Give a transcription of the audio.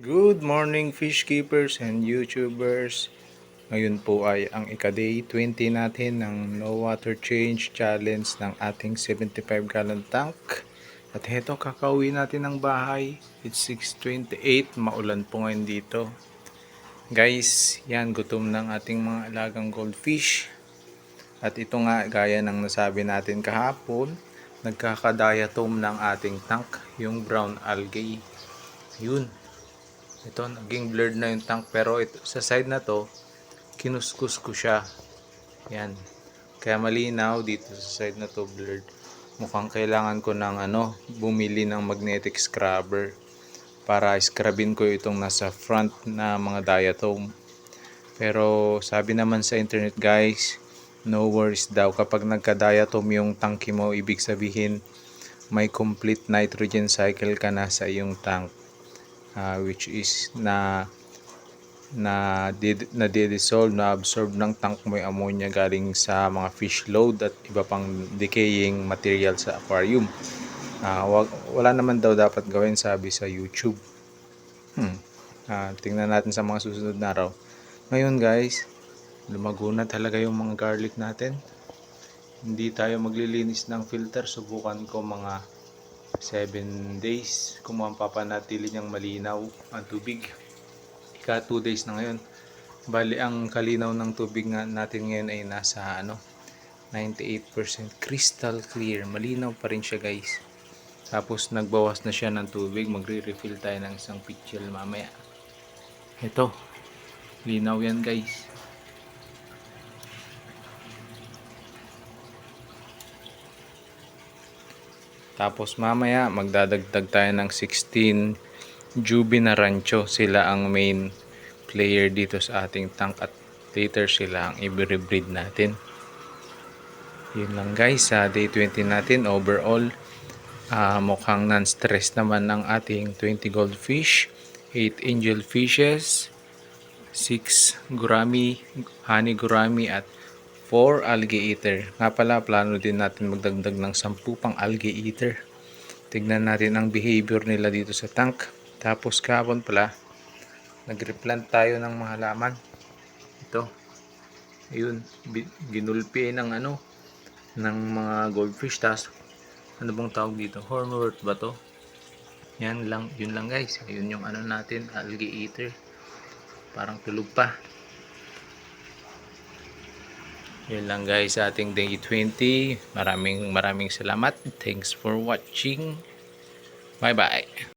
Good morning fish keepers and YouTubers. Ngayon po ay ang ika-day 20 natin ng No Water Change Challenge ng ating 75 gallon tank. At heto kakauwi natin ng bahay. It's 6:28, maulan po ngayon dito. Guys, yan gutom ng ating mga alagang goldfish. At ito nga gaya ng nasabi natin kahapon, nagkakadiatom ng ating tank, yung brown algae. Yun. Ito, naging blurred na yung tank pero ito, sa side na to, kinuskus ko siya. Yan. Kaya malinaw dito sa side na to blurred. Mukhang kailangan ko ng bumili ng magnetic scrubber para scrubin ko itong nasa front na mga diatom. Pero sabi naman sa internet guys, no worries daw kapag nagka-diatom yung tanki mo, ibig sabihin may complete nitrogen cycle ka na sa iyong tank. Which is na-dissolve, na-absorb ng tank mo yung ammonia galing sa mga fish load at iba pang decaying material sa aquarium. Wala naman daw dapat gawin sabi sa YouTube. Tingnan natin sa mga susunod na araw. Ngayon guys, lumago na talaga yung mga garlic natin. Hindi tayo maglilinis ng filter. Subukan ko mga 7 days kung mapapanatili niyang malinaw ang tubig. Ika 2 days na ngayon. Bali ang kalinaw ng tubig natin ngayon ay nasa 98% crystal clear. Malinaw pa rin siya guys. Tapos nagbawas na siya ng tubig. Magre-refill tayo ng isang pitchel mamaya. Ito, linaw yan guys. Tapos mamaya magdadagdag tayo ng 16 Juby na Rancho. Sila ang main player dito sa ating tank at later sila ang i-breed natin. Yun lang guys, sa day 20 natin overall. Mukhang non-stress naman ang ating 20 goldfish, 8 angel fishes, 6 gurami, honey gurami at 4 algae eater. Nga pala, plano din natin magdagdag ng 10 pang algae eater. Tignan natin ang behavior nila dito sa tank. Tapos kahapon pala, nag-replant tayo ng mga halaman. Ito. Ayun, ginulpi ng ng mga goldfish. Tas ano bang tawag dito? Hornwort ba to? Yan lang, yun lang guys. Ayun yung natin, algae eater. Parang tulog pa. Yun lang guys sa ating day 20. Maraming salamat. Thanks for watching. Bye bye.